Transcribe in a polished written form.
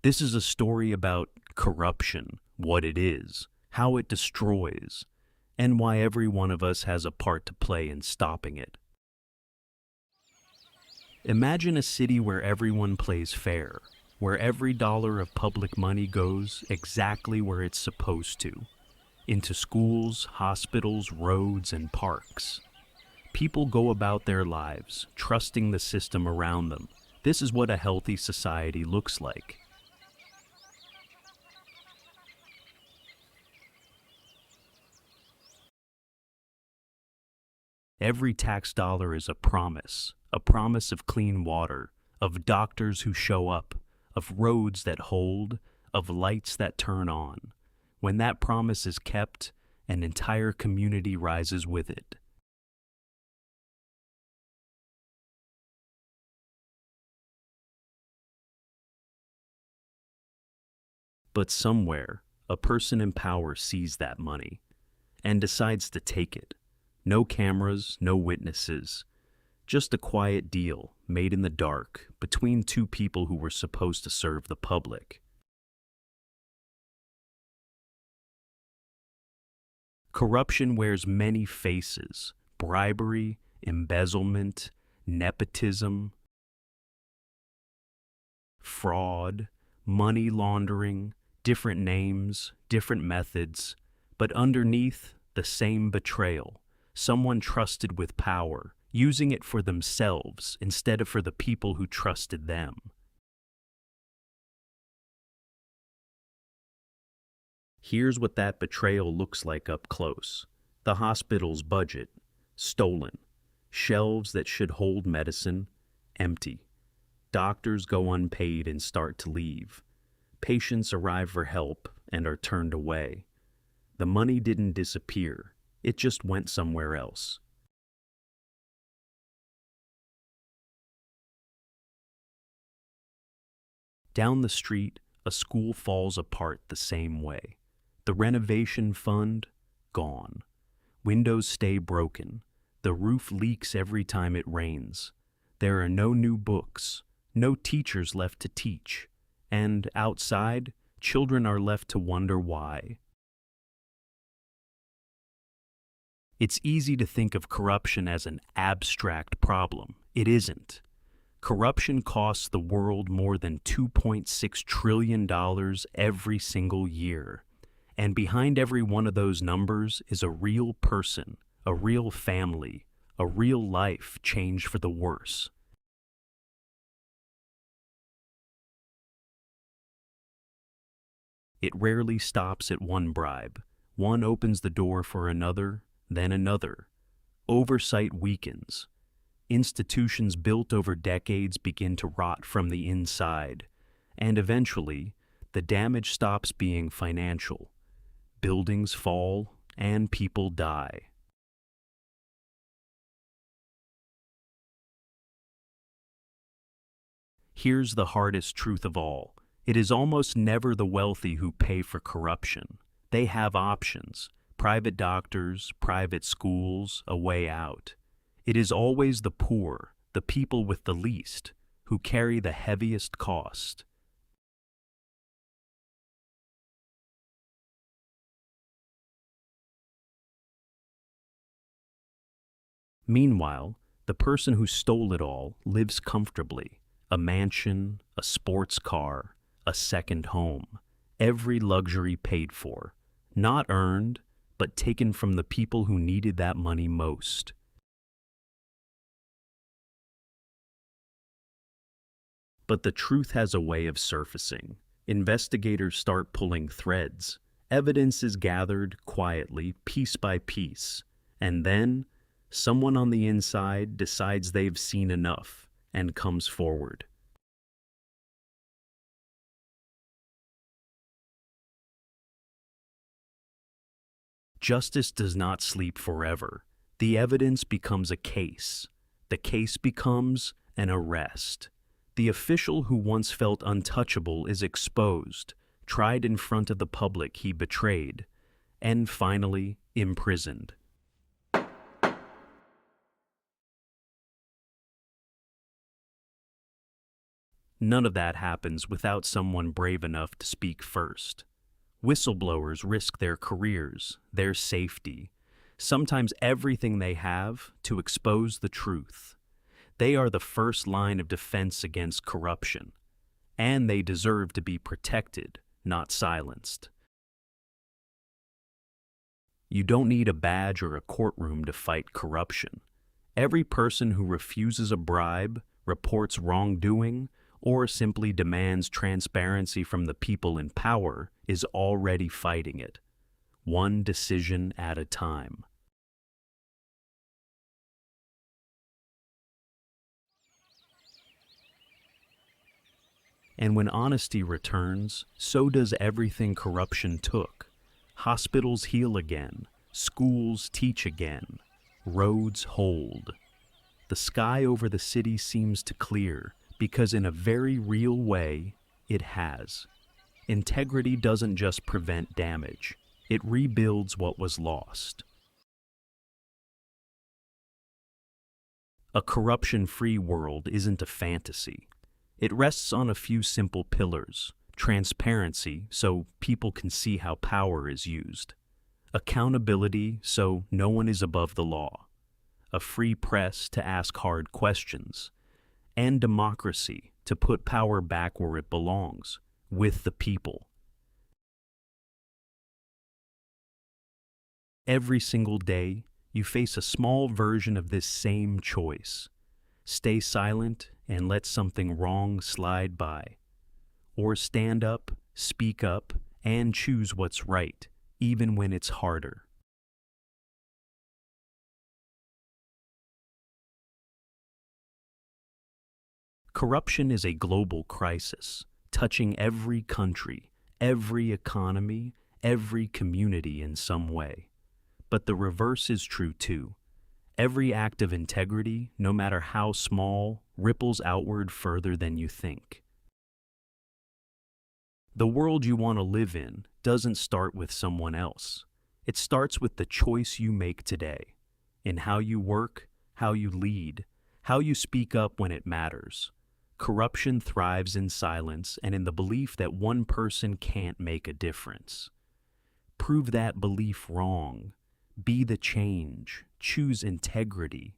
This is a story about corruption, what it is, how it destroys, and why every one of us has a part to play in stopping it. Imagine a city where everyone plays fair, where every dollar of public money goes exactly where it's supposed to, into schools, hospitals, roads, and parks. People go about their lives, trusting the system around them. This is what a healthy society looks like. Every tax dollar is a promise of clean water, of doctors who show up, of roads that hold, of lights that turn on. When that promise is kept, an entire community rises with it. But somewhere, a person in power sees that money and decides to take it. No cameras, no witnesses, just a quiet deal made in the dark between two people who were supposed to serve the public. Corruption wears many faces: bribery, embezzlement, nepotism, fraud, money laundering, different names, different methods, but underneath, the same betrayal. Someone trusted with power, using it for themselves instead of for the people who trusted them. Here's what that betrayal looks like up close. The hospital's budget, stolen. Shelves that should hold medicine, empty. Doctors go unpaid and start to leave. Patients arrive for help and are turned away. The money didn't disappear. It just went somewhere else. Down the street, a school falls apart the same way. The renovation fund, gone. Windows stay broken. The roof leaks every time it rains. There are no new books, no teachers left to teach. And outside, children are left to wonder why. It's easy to think of corruption as an abstract problem. It isn't. Corruption costs the world more than $2.6 trillion every single year. And behind every one of those numbers is a real person, a real family, a real life changed for the worse. It rarely stops at one bribe. One opens the door for another, then another. Oversight weakens. Institutions built over decades begin to rot from the inside, and eventually, the damage stops being financial. Buildings fall, and people die. Here's the hardest truth of all. It is almost never the wealthy who pay for corruption. They have options: private doctors, private schools, a way out. It is always the poor, the people with the least, who carry the heaviest cost. Meanwhile, the person who stole it all lives comfortably. A mansion, a sports car, a second home. Every luxury paid for. Not earned, but taken from the people who needed that money most. But the truth has a way of surfacing. Investigators start pulling threads. Evidence is gathered quietly, piece by piece. And then, someone on the inside decides they've seen enough and comes forward. Justice does not sleep forever. The evidence becomes a case. The case becomes an arrest. The official who once felt untouchable is exposed, tried in front of the public he betrayed, and finally imprisoned. None of that happens without someone brave enough to speak first. Whistleblowers risk their careers, their safety, sometimes everything they have to expose the truth. They are the first line of defense against corruption, and they deserve to be protected, not silenced. You don't need a badge or a courtroom to fight corruption. Every person who refuses a bribe, reports wrongdoing, or simply demands transparency from the people in power is already fighting it, one decision at a time. And when honesty returns, so does everything corruption took. Hospitals heal again, schools teach again, roads hold. The sky over the city seems to clear, because in a very real way, it has. Integrity doesn't just prevent damage, it rebuilds what was lost. A corruption-free world isn't a fantasy. It rests on a few simple pillars: transparency, so people can see how power is used; accountability, so no one is above the law; a free press to ask hard questions; and democracy, to put power back where it belongs, with the people. Every single day, you face a small version of this same choice. Stay silent and let something wrong slide by. Or stand up, speak up, and choose what's right, even when it's harder. Corruption is a global crisis, touching every country, every economy, every community in some way. But the reverse is true too. Every act of integrity, no matter how small, ripples outward further than you think. The world you want to live in doesn't start with someone else. It starts with the choice you make today, in how you work, how you lead, how you speak up when it matters. Corruption thrives in silence and in the belief that one person can't make a difference. Prove that belief wrong. Be the change. Choose integrity.